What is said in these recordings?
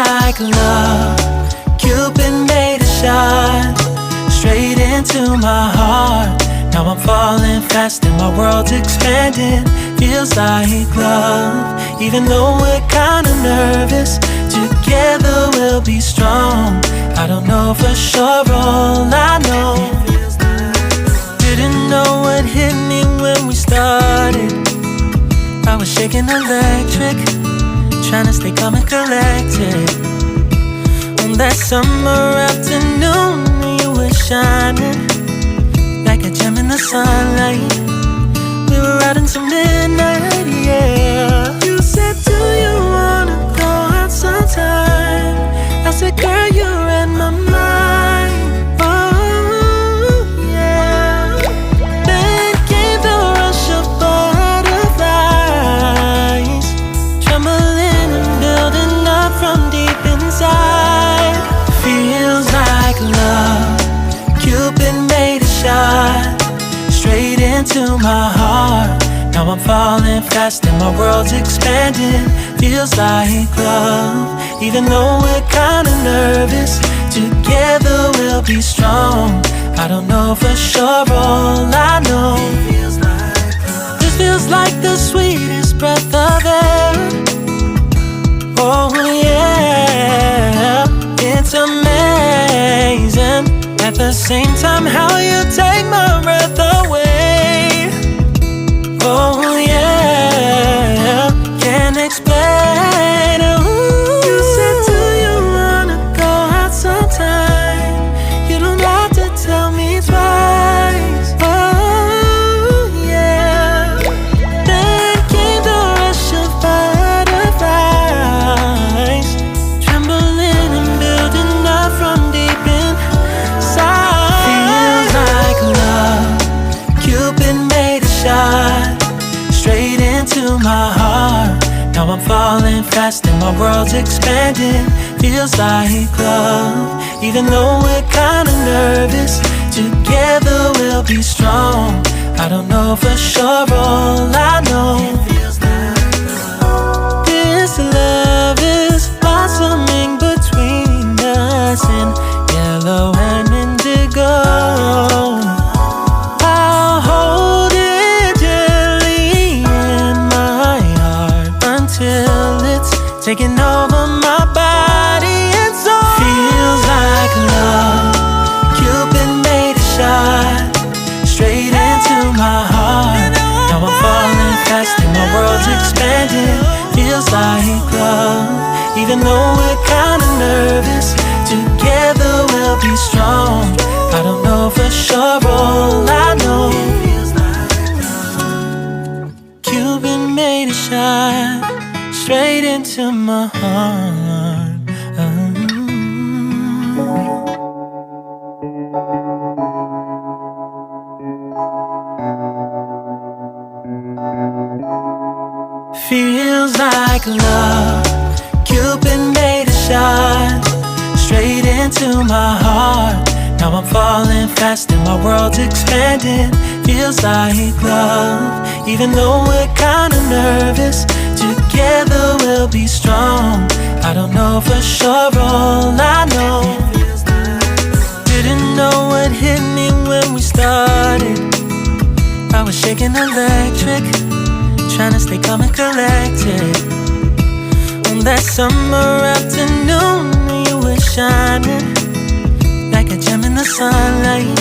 like love. Cupid made a shot straight into my heart. Now I'm falling fast and my world's expanding. Feels like love, even though we're kinda nervous. Together we'll be strong. I don't know for sure, all I know. Didn't know what hit me when we started. I was shaking electric, trying to stay calm and collected. On that summer afternoon, you were shining like a gem in the sunlight. We were out until midnight, yeah. You said, do you wanna go out sometime? I said, girl, you read my mind. Oh, yeah. Then came the rush of butterflies, trembling and building up from deep inside. Feels like love. Cupid made a shot straight into my heart. Now I'm falling fast and my world's expanding. Feels like love, even though we're kinda nervous. Together we'll be strong. I don't know for sure, all I know. This feels like the sweetest breath of air. Oh yeah, it's amazing. At the same time, how you take my breath away. Oh yeah, can't explain. Ooh. You said, do you wanna go out sometime? You don't have to tell me twice. Oh yeah. Then came the rush of butterflies, trembling and building up from deep inside. Feels like love. Cupid made a shot straight into my heart. Now I'm falling fast and my world's expanding. Feels like love, even though we're kinda nervous. Together we'll be strong. I don't know for sure, all I know. This love is blossoming between us in yellow and indigo. I'll hold it gently in my heart until it's taking over my body and soul. Feels like love. Cupid made a shot straight into my heart. Now I'm falling fast and my world's expanding. Feels like love, even though we're kinda nervous. Together we'll be strong. I don't know for sure, all I know. Cupid made a shot straight into my heart. Feels like love. Cupid made a shot straight into my heart. Now I'm falling fast and my world's expanding. Feels like love, even though we're kinda nervous. Together we'll be strong. I don't know for sure, all I know. Didn't know what hit me when we started. I was shaking electric, trying to stay calm and collected. On that summer afternoon, you were shining like a gem in the sunlight.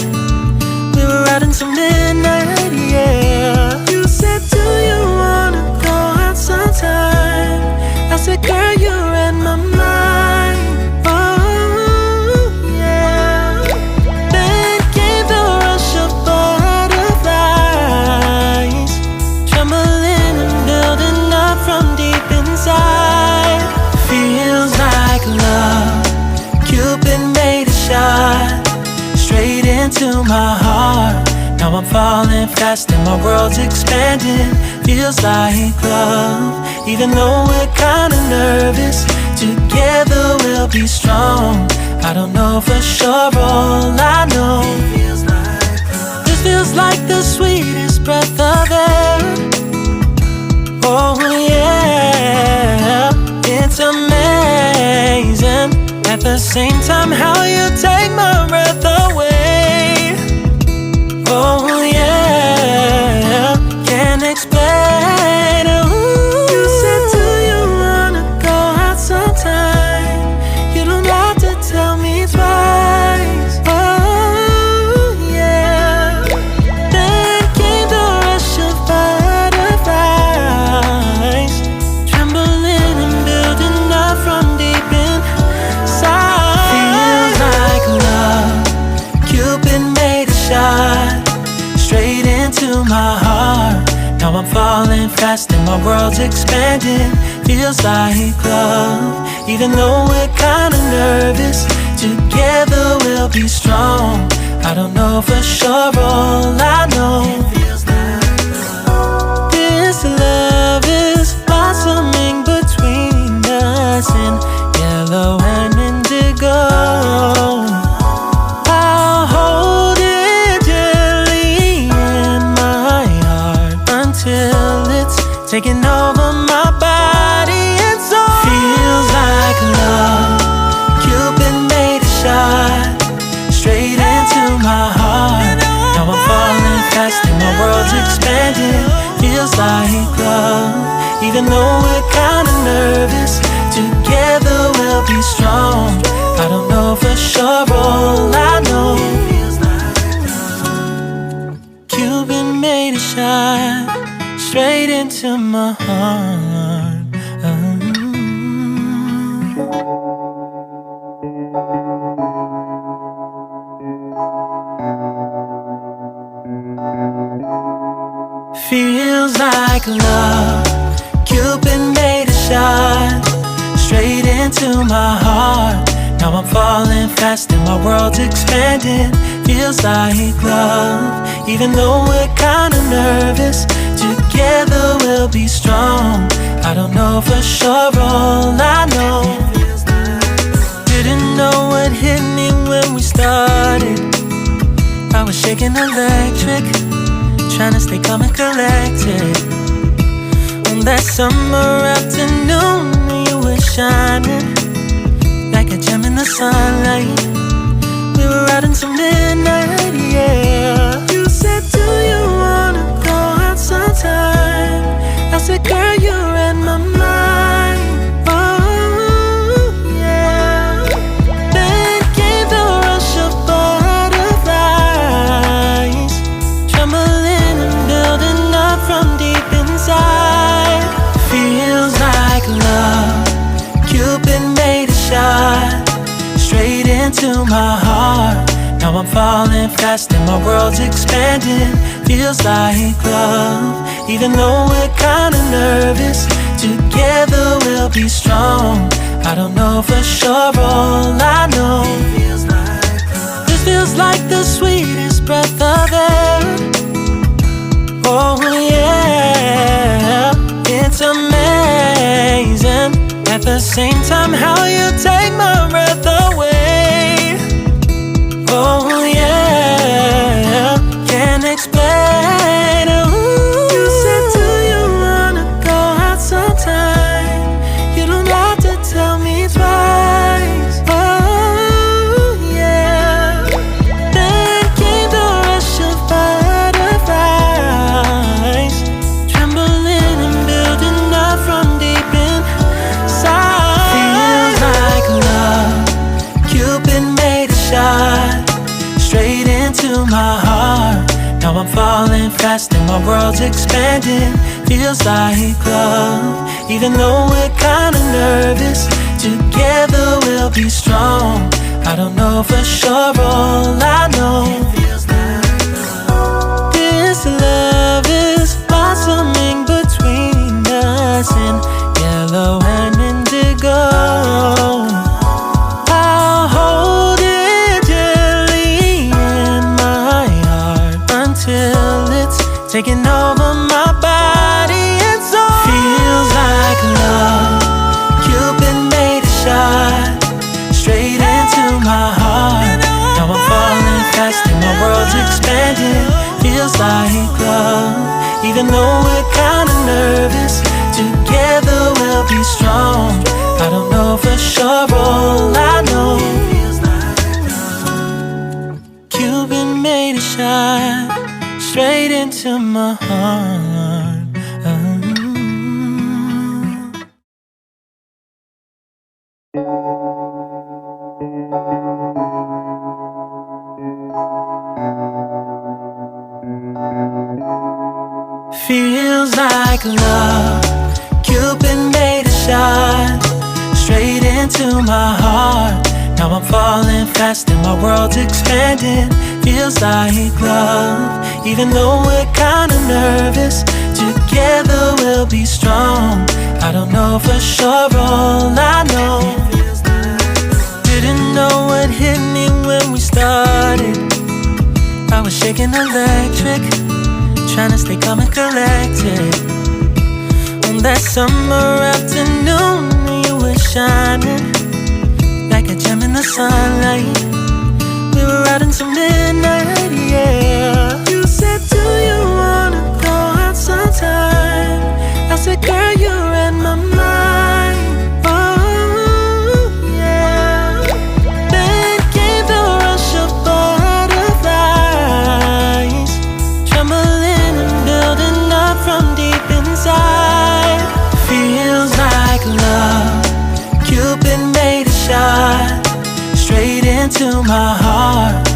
We were out until midnight, yeah. You said, do you wanna go out sometime? I said, girl, you read my mind. Oh yeah. Then came the rush of butterflies, trembling and building up from deep inside. Feels like love. Cupid made a shot straight into my heart. Now I'm falling fast and my world's expanding. Feels like love, even though we're kinda nervous. Together we'll be strong. I don't know for sure, all I know. This feels like the sweetest breath of air. Oh yeah, it's amazing. At the same time, how you take my breath away. Oh yeah, can't explain. Ooh. You said, do you wanna go out sometime? You don't have to tell me twice. Oh yeah. Then came the rush of butterflies, trembling and building up from deep inside. Feels like love. Cupid made a shot straight into my heart. Now I'm falling fast and my world's expanding. Feels like love. Even though we're kinda nervous, together we'll be strong. I don't know for sure, all I know, this love is blossoming between us in yellow and indigo. I'll hold it gently in my heart until it's taking over my body and soul. Feels like love. Cupid made a shot straight into my heart. Now I'm falling fast and my world's expanding. Feels like love. Even though we're kinda nervous, together we'll be strong. I don't know for sure, all I know, Cupid made a shot straight into my heart. Feels like love. Cupid made a shot straight into my heart. Now I'm falling fast and my world's expanding. Feels like love. Even though we're kinda nervous, together we'll be strong. I don't know for sure, all I know, didn't know what hit me when we started. I was shaking electric, trying to stay calm and collected. On that summer afternoon, you were shining like a gem in the sunlight. We were out until midnight, yeah. You said, do you wanna go out sometime? I said, girl, you read my mind. Oh yeah. Then came the rush of butterflies, trembling and building up from deep inside. Feels like love. Cupid made a shot straight into my heart. Now I'm falling fast and my world's expanding. Feels like love. Even though we're kinda nervous, together we'll be strong. I don't know for sure, all I know, this feels like the sweetest breath of air. Oh yeah, it's amazing. At the same time, how you take my breath away. Oh yeah, can't explain. Ooh. You said, do you wanna go out sometime? You don't have to tell me twice. Oh yeah. Then came the rush of butterflies, trembling and building up from deep inside. Feels like love. Cupid made a shot straight into my heart. Now I'm falling fast and my world's expanding. Feels like love. Even though we're kinda nervous, together we'll be strong. I don't know for sure, all I know, this love is blossoming between us in yellow and indigo. I'll hold it gently in my heart until it's taking over my body and soul. Feels like love. Cupid made a shot straight into my heart. Now I'm falling fast and my world's expanding. Feels like love. Even though we're kinda nervous, together we'll be strong. I don't know for sure, all I know, into my heart. Feels like love. Cupid made a shot straight into my heart. Now I'm falling fast and my world's expanding. Feels like love. Even though we're kinda nervous, together we'll be strong. I don't know for sure, all I know. Didn't know what hit me when we started. I was shaking electric, trying to stay calm and collected. On that summer afternoon, you were shining like a gem in the sunlight. We were out until midnight, yeah. You said, do you wanna go out sometime? I said, girl, you read my mind. Oh, yeah. Then came the rush of butterflies, trembling and building up from deep inside. Feels like love. Cupid made a shot straight into my heart.